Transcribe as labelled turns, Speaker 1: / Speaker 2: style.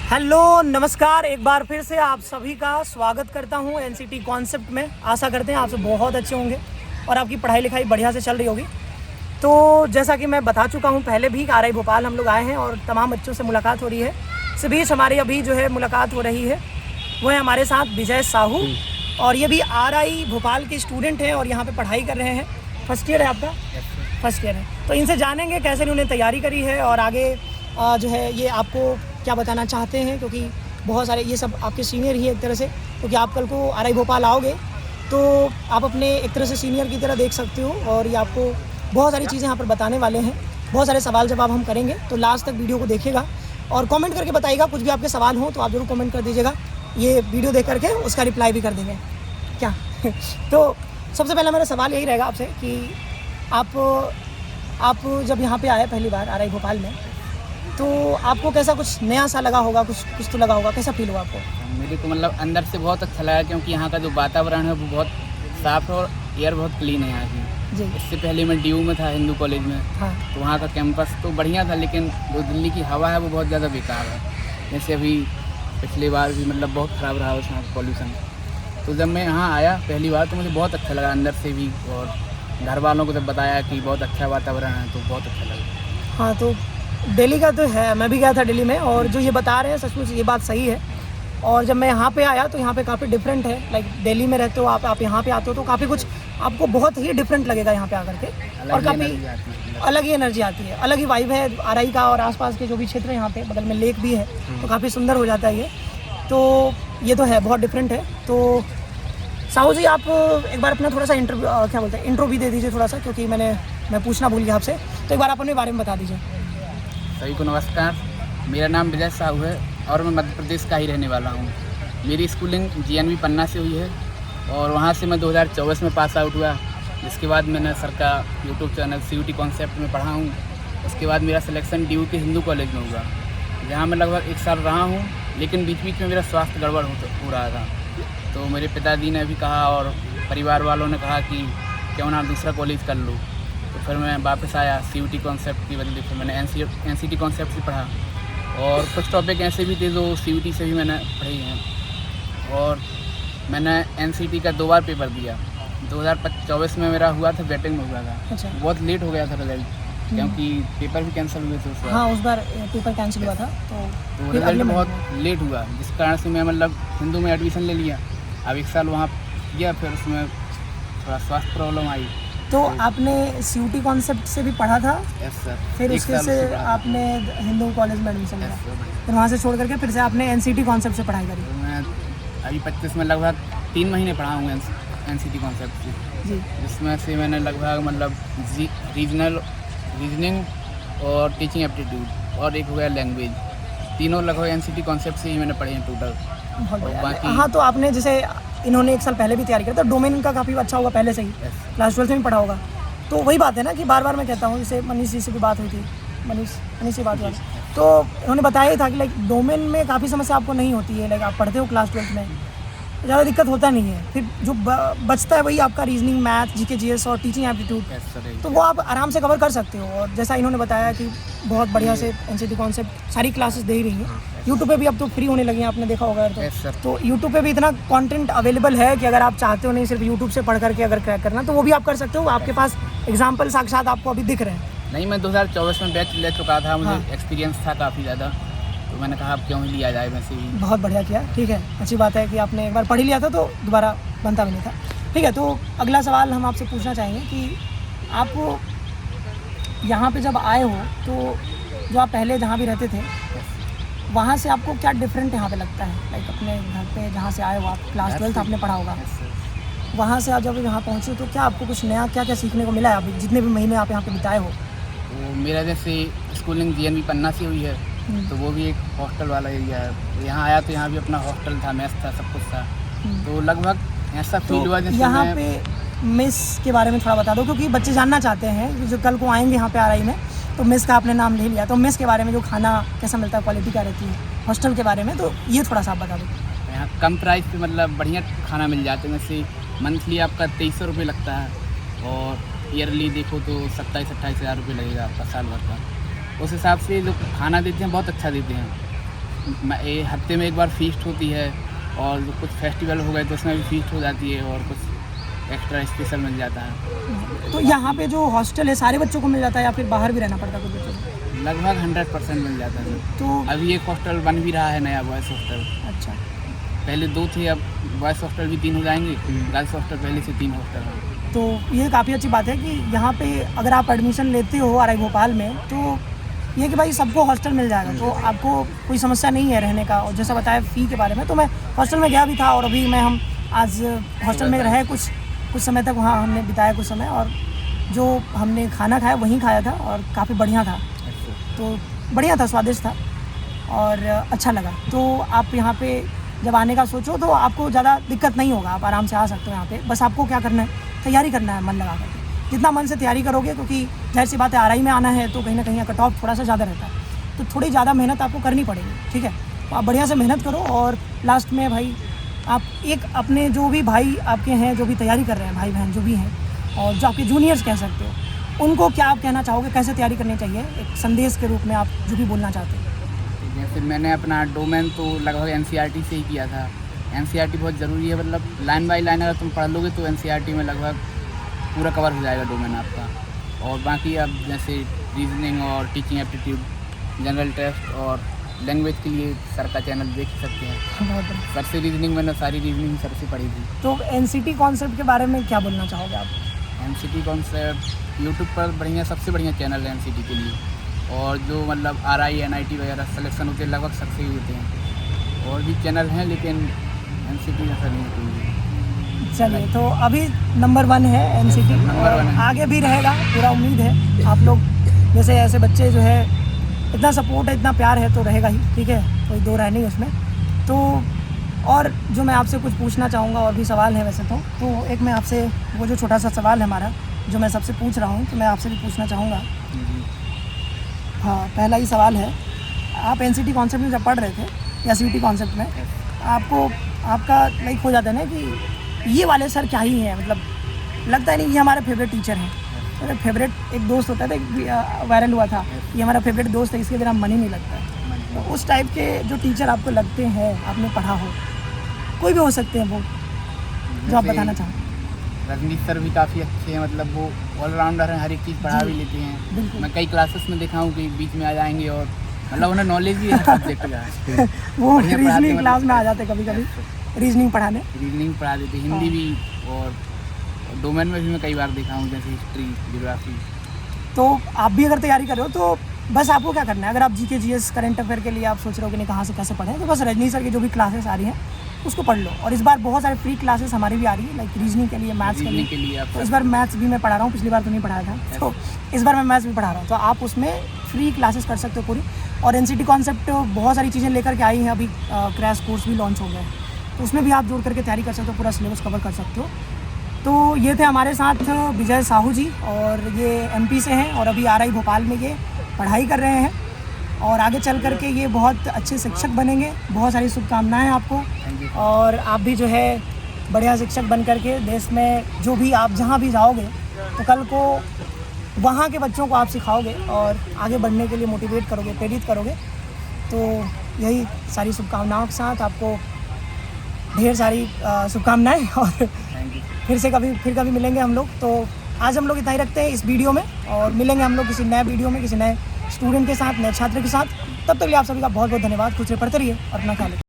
Speaker 1: Hello नमस्कार, एक बार फिर से आप सभी का स्वागत करता हूं एनसीटी कॉन्सेप्ट में। आशा करते हैं आप सब बहुत अच्छे होंगे और आपकी पढ़ाई लिखाई बढ़िया से चल रही होगी। तो जैसा कि मैं बता चुका हूं पहले भी, आरआई भोपाल हम लोग आए हैं और तमाम बच्चों से मुलाकात हो रही है। इस बीच हमारी अभी जो है मुलाकात हो रही है वो है हमारे साथ विजय साहू, और ये भी आरआई भोपाल के स्टूडेंट हैं और यहाँ पर पढ़ाई कर रहे हैं। फर्स्ट ईयर है आपका? फर्स्ट ईयर है। तो इनसे जानेंगे कैसे उन्होंने तैयारी करी है और आगे जो है ये आपको क्या बताना चाहते हैं, क्योंकि बहुत सारे ये सब आपके सीनियर ही एक तरह से, क्योंकि आप कल को आरआई भोपाल आओगे तो आप अपने एक तरह से सीनियर की तरह देख सकते हो और ये आपको बहुत सारी चीज़ें यहाँ पर बताने वाले हैं। बहुत सारे सवाल जवाब हम करेंगे, तो लास्ट तक वीडियो को देखिएगा और कमेंट करके बताइएगा। कुछ भी आपके सवाल हो तो आप ज़रूर कमेंट कर दीजिएगा, ये वीडियो देख करके उसका रिप्लाई भी कर देंगे क्या। तो सबसे पहला मेरा सवाल यही रहेगा आपसे कि आप जब यहाँ पे आए पहली बार आरआई भोपाल में, तो आपको कैसा कुछ नया सा लगा होगा, कुछ तो लगा होगा, कैसा फील हुआ आपको?
Speaker 2: मेरे को मतलब अंदर से बहुत अच्छा लगा, क्योंकि यहाँ का जो वातावरण है वो बहुत साफ है और एयर बहुत क्लीन है यहाँ की
Speaker 1: जी।
Speaker 2: इससे पहले मैं डीयू में था, हिंदू कॉलेज में।
Speaker 1: हाँ।
Speaker 2: तो वहाँ का कैंपस तो बढ़िया था, लेकिन जो दिल्ली की हवा है वो बहुत ज़्यादा बेकार है। जैसे अभी पिछली बार भी मतलब बहुत ख़राब रहा उसमें पॉल्यूशन। तो जब मैं यहाँ आया पहली बार तो मुझे बहुत अच्छा लगा अंदर से भी, और घर वालों को जब बताया कि बहुत अच्छा वातावरण है तो बहुत अच्छा लगा।
Speaker 1: हाँ, तो दिल्ली का तो है, मैं भी गया था दिल्ली में, और जो ये बता रहे हैं सचमुच ये बात सही है। और जब मैं यहाँ पे आया तो यहाँ पे काफ़ी डिफरेंट है। लाइक दिल्ली में रहते हो आप यहाँ पे आते हो तो काफ़ी कुछ आपको बहुत ही डिफरेंट लगेगा यहाँ पे आकर के, और काफ़ी अलग ही एनर्जी आती है, अलग ही वाइब है आरआई का। और आसपास के जो भी क्षेत्र है यहाँ पे बगल में लेक भी है तो काफ़ी सुंदर हो जाता है ये। तो ये तो है, बहुत डिफरेंट है। तो साहू जी, आप एक बार अपना थोड़ा सा इंट्रो भी दे दीजिए थोड़ा सा, क्योंकि मैं पूछना भूल गया आपसे। तो एक बार आप अपने बारे में बता दीजिए।
Speaker 2: सभी को नमस्कार, मेरा नाम विजय साहू है और मैं मध्य प्रदेश का ही रहने वाला हूँ। मेरी स्कूलिंग जीएनवी पन्ना से हुई है और वहाँ से मैं 2024 में पास आउट हुआ। जिसके बाद मैंने सर का यूट्यूब चैनल सीयूटी कॉन्सेप्ट में पढ़ा हूँ। उसके बाद मेरा सिलेक्शन डीयू के हिंदू कॉलेज में हुआ, जहाँ मैं लगभग 1 साल रहा हूँ। लेकिन बीच बीच में मेरा स्वास्थ्य गड़बड़ हो रहा था, तो मेरे पिताजी ने भी कहा और परिवार वालों ने कहा कि क्यों ना दूसरा कॉलेज कर लो। तो फिर मैं वापस आया सीयूटी कॉन्सेप्ट की बदले, फिर मैंने एनसीटी कॉन्सेप्ट से पढ़ा। और कुछ टॉपिक ऐसे भी थे जो सीयूटी से भी मैंने पढ़े हैं। और मैंने एनसीटी का 2 बार पेपर दिया। 2024 में मेरा हुआ था, बैटिंग में हुआ था।
Speaker 1: अच्छा।
Speaker 2: बहुत लेट हो गया था रिजल्ट, क्योंकि पेपर भी कैंसिल हुए थे उस बार।
Speaker 1: हाँ, उस बार पेपर कैंसिल हुआ था
Speaker 2: तो रिजल्ट बहुत लेट हुआ, जिस कारण से मैं मतलब हिंदू में एडमिशन ले लिया। अब 1 साल वहाँ किया, फिर उसमें थोड़ा स्वास्थ्य प्रॉब्लम आई।
Speaker 1: तो आपने सीयूटी कॉन्सेप्ट से भी पढ़ा था?
Speaker 2: Yes sir.
Speaker 1: फिर उसके से आपने हिंदू कॉलेज में एडमिशन लिया, फिर वहाँ से छोड़ करके फिर से आपने एनसीटी कॉन्सेप्ट से पढ़ाई करी?
Speaker 2: तो मैं अभी 25 में लगभग 3 महीने पढ़ा हूँ एनसीटी कॉन्सेप्ट से
Speaker 1: जी।
Speaker 2: जिसमें से मैंने लगभग मतलब रीजनिंग और टीचिंग एप्टीट्यूड और एक हो गया लैंग्वेज, तीनों लगभग एनसीटी कॉन्सेप्ट से ही मैंने पढ़े हैं टोटल।
Speaker 1: बहुत बढ़िया।
Speaker 2: बाकी
Speaker 1: हाँ, तो आपने जैसे इन्होंने 1 साल पहले भी तैयारी किया था, डोमेन का काफ़ी अच्छा होगा पहले से ही, क्लास 12 में भी पढ़ा होगा। तो वही बात है ना कि बार बार मैं कहता हूँ, जैसे मनीष जी से भी बात हुई थी, मनीष से बात हुई, तो उन्होंने बताया ही था कि लाइक डोमेन में काफ़ी समस्या आपको नहीं होती है। लाइक आप पढ़ते हो क्लास 12 में, ज़्यादा दिक्कत होता नहीं है। फिर जो बचता है वही आपका रीजनिंग, मैथ, जीके, जीएस और टीचिंग एप्टीट्यूड, तो वो आप आराम से कवर कर सकते हो। और जैसा इन्होंने बताया कि बहुत बढ़िया से एनसीटी कॉन्सेप्ट सारी क्लासेस दे ही रही हैं। यूट्यूब पे भी अब तो फ्री होने लगी हैं, आपने देखा होगा। तो यूट्यूब पे भी इतना कंटेंट अवेलेबल है कि अगर आप चाहते हो नहीं सिर्फ यूट्यूब से पढ़ करके अगर क्रैक करना, तो वो भी आप कर सकते हो। आपके पास एग्जाम्पल साक्षात आपको अभी दिख रहे हैं।
Speaker 2: नहीं, मैं 2024 में बैच ले चुका था, मुझे एक्सपीरियंस था काफ़ी ज़्यादा, तो मैंने कहा अब क्यों ही लिया जाए वैसे ही।
Speaker 1: बहुत बढ़िया किया, ठीक है, अच्छी बात है कि आपने एक बार पढ़ ही लिया था तो दोबारा बनता भी नहीं था। ठीक है, तो अगला सवाल हम आपसे पूछना चाहेंगे कि आप यहाँ पे जब आए हो तो जो आप पहले जहाँ भी रहते थे वहाँ से आपको क्या डिफरेंट यहाँ पे लगता है? लाइक अपने घर पे जहाँ से आए हो आप, क्लास 12 आपने पढ़ा होगा, वहाँ से आप जब यहाँ पहुँचे तो क्या आपको कुछ नया क्या सीखने को मिला है अभी जितने भी महीने आप यहाँ पे बिताए हो?
Speaker 2: तो मेरा जैसे स्कूलिंग जीएनवी पन्ना से हुई है, तो वो भी एक हॉस्टल वाला एरिया है। तो यहाँ आया तो यहाँ भी अपना हॉस्टल था, मेस था, सब कुछ था। तो लगभग ऐसा फील हुआ जैसे
Speaker 1: यहाँ पे मेस के बारे में थोड़ा बता दो, क्योंकि बच्चे जानना चाहते हैं जो कल को आएंगे यहाँ पे आरआई में। तो मेस का आपने नाम ले लिया, तो मेस के बारे में जो खाना कैसा मिलता है, क्वालिटी क्या रहती है, हॉस्टल के बारे में, तो ये थोड़ा सा आप बता दो।
Speaker 2: यहाँ कम प्राइस पे मतलब बढ़िया खाना मिल जाते हैं। जैसे मंथली आपका 2300 रुपये लगता है, और ईयरली देखो तो 27-28 हज़ार रुपये लगेगा आपका साल भर का। उस हिसाब से जो खाना देते हैं बहुत अच्छा देते हैं। हफ्ते में एक बार फीस्ट होती है, और कुछ फेस्टिवल हो गए तो उसमें भी फीस्ट हो जाती है, और कुछ एक्स्ट्रा स्पेशल मिल जाता है।
Speaker 1: तो यहाँ पे जो हॉस्टल है सारे बच्चों को मिल जाता है या फिर बाहर भी रहना पड़ता है कुछ बच्चों को?
Speaker 2: लगभग 100% मिल जाता है।
Speaker 1: तो
Speaker 2: अभी एक हॉस्टल बन भी रहा है, नया बॉयज़ हॉस्टल।
Speaker 1: अच्छा,
Speaker 2: पहले 2 थे, अब बॉयज़ हॉस्टल भी 3 हो जाएंगे, गर्ल्स हॉस्टल पहले से 3 हॉस्टल हैं।
Speaker 1: तो ये काफ़ी अच्छी बात है कि यहाँ पे अगर आप एडमिशन लेते हो RI भोपाल में, तो ये कि भाई सबको हॉस्टल मिल जाएगा, तो आपको कोई समस्या नहीं है रहने का। और जैसा बताया फ़ी के बारे में, तो मैं हॉस्टल में गया भी था, और अभी हम आज हॉस्टल में रहे कुछ समय तक, वहाँ हमने बिताया कुछ समय, और जो हमने खाना खाया वहीं खाया था और काफ़ी बढ़िया था। तो बढ़िया था, स्वादिष्ट था और अच्छा लगा। तो आप यहाँ पे जब आने का सोचो तो आपको ज़्यादा दिक्कत नहीं होगा, आप आराम से आ सकते हो यहाँ पे। बस आपको क्या करना है, तैयारी करना है मन लगा कर। जितना मन से तैयारी करोगे, क्योंकि जाहिर सी बात है RI में आना है तो कहीं ना कहीं कट ऑफ थोड़ा सा ज़्यादा रहता है, तो थोड़ी ज़्यादा मेहनत आपको करनी पड़ेगी, ठीक है। तो आप बढ़िया से मेहनत करो, और लास्ट में भाई आप एक अपने जो भी भाई आपके हैं, जो भी तैयारी कर रहे हैं, भाई बहन जो भी हैं, और जो आपके जूनियर्स कह सकते हो, उनको क्या आप कहना चाहोगे, कैसे तैयारी करनी चाहिए, एक संदेश के रूप में आप जो भी बोलना चाहते हैं?
Speaker 2: जैसे मैंने अपना डोमेन तो लगभग NCERT से ही किया था। NCERT बहुत ज़रूरी है, मतलब लाइन बाय लाइन अगर तुम पढ़ लोगे तो NCERT में लगभग पूरा कवर हो जाएगा डोमेन आपका। और बाकी अब जैसे रीजनिंग और टीचिंग एप्टीट्यूड, जनरल टेस्ट और लैंग्वेज के लिए सर का चैनल देख सकते हैं।
Speaker 1: बहुत बढ़िया।
Speaker 2: सर से रीजनिंग, मैंने सारी रीजनिंग सर से पढ़ी थी।
Speaker 1: तो NCT कॉन्सेप्ट के बारे में क्या बोलना चाहोगे आप?
Speaker 2: NCT कॉन्सेप्ट यूट्यूब पर बढ़िया, सबसे बढ़िया चैनल है NCT के लिए। और जो मतलब RI NIT वगैरह सिलेक्शन होते हैं लगभग सबसे ही होते हैं। और भी चैनल हैं लेकिन NCT जैसा नहीं होती।
Speaker 1: चलिए, तो अभी नंबर 1 है NCT,
Speaker 2: नंबर
Speaker 1: और
Speaker 2: 1 है।
Speaker 1: आगे भी रहेगा, पूरा उम्मीद है। आप लोग जैसे ऐसे बच्चे जो है, इतना सपोर्ट है, इतना प्यार है, तो रहेगा ही, ठीक है, कोई दो राय नहीं उसमें। तो और जो मैं आपसे कुछ पूछना चाहूँगा, और भी सवाल है वैसे तो एक मैं आपसे वो जो छोटा सा सवाल है हमारा, जो मैं सबसे पूछ रहा हूँ, तो मैं आपसे भी पूछना चाहूँगा। हाँ, पहला ही सवाल है, आप NCT कॉन्सेप्ट में जब पढ़ रहे थे या CT कॉन्सेप्ट में, आपको आपका लाइक हो जाता है ना कि ये वाले सर क्या ही हैं, मतलब लगता है नहीं ये हमारे फेवरेट टीचर हैं। मेरा फेवरेट एक दोस्त होता था, एक वायरल हुआ था, ये हमारा फेवरेट दोस्त है, इसके बिना मन ही नहीं लगता है। तो उस टाइप के जो टीचर आपको लगते हैं, आपने पढ़ा हो, कोई भी हो सकते हैं वो, जो आप बताना चाहें?
Speaker 2: रजनीश सर भी काफ़ी अच्छे हैं, मतलब वो ऑलराउंडर हैं, हर एक चीज़ पढ़ा भी लेते हैं।
Speaker 1: बिल्कुल।
Speaker 2: मैं कई क्लासेस में देखा हूँ कि बीच में आ जाएंगे, और मतलब उन्हें नॉलेज भी है सब्जेक्ट का।
Speaker 1: वो
Speaker 2: बढ़िया पढ़ाते
Speaker 1: रीजनिंग
Speaker 2: हैं,
Speaker 1: क्लास में आ जाते कभी कभी, रीजनिंग पढ़ाने।
Speaker 2: रीजनिंग पढ़ा देते, हिंदी भी, और डोमेन में भी मैं कई बार देखा हूँ, जैसे हिस्ट्री, ज्योग्राफी।
Speaker 1: तो आप भी अगर तैयारी कर रहे हो तो बस आपको क्या करना है, अगर आप GK GS करंट अफेयर के लिए आप सोच रहे हो कि नहीं कहाँ से कैसे पढ़ें, तो बस रजनी सर की जो भी क्लासेस आ रही हैं उसको पढ़ लो। और इस बार बहुत सारे फ्री क्लासेस हमारी भी आ रही है, लाइक रीजनिंग के लिए, मैथ्स के लिए।
Speaker 2: आप
Speaker 1: तो इस बार मैथ्स भी मैं पढ़ा रहा हूँ, पिछली बार तो नहीं पढ़ाया था, तो इस बार मैं मैथ्स भी पढ़ा रहा हूँ। तो आप उसमें फ्री क्लासेस कर सकते हो पूरी। और NCT कॉन्सेप्ट बहुत सारी चीज़ें लेकर के आई हैं, अभी क्रैश कोर्स भी लॉन्च हो गया है, तो उसमें भी आप जोड़ करके तैयारी कर सकते हो, पूरा सिलेबस कवर कर सकते हो। तो ये थे हमारे साथ विजय साहू जी, और ये MP से हैं, और अभी RI भोपाल में ये पढ़ाई कर रहे हैं, और आगे चल करके ये बहुत अच्छे शिक्षक बनेंगे। बहुत सारी शुभकामनाएं आपको, और आप भी जो है बढ़िया शिक्षक बन करके देश में जो भी आप जहाँ भी जाओगे, तो कल को वहाँ के बच्चों को आप सिखाओगे और आगे बढ़ने के लिए मोटिवेट करोगे, प्रेरित करोगे। तो यही सारी शुभकामनाओं के साथ आपको ढेर सारी शुभकामनाएं, और फिर कभी मिलेंगे हम लोग। तो आज हम लोग इतना ही रखते हैं इस वीडियो में, और मिलेंगे हम लोग किसी नए वीडियो में, किसी नए स्टूडेंट के साथ, नए छात्र के साथ। तब तक के लिए आप सभी का बहुत बहुत धन्यवाद। खुद से पढ़ते रहिए और अपना ख्याल रखिए।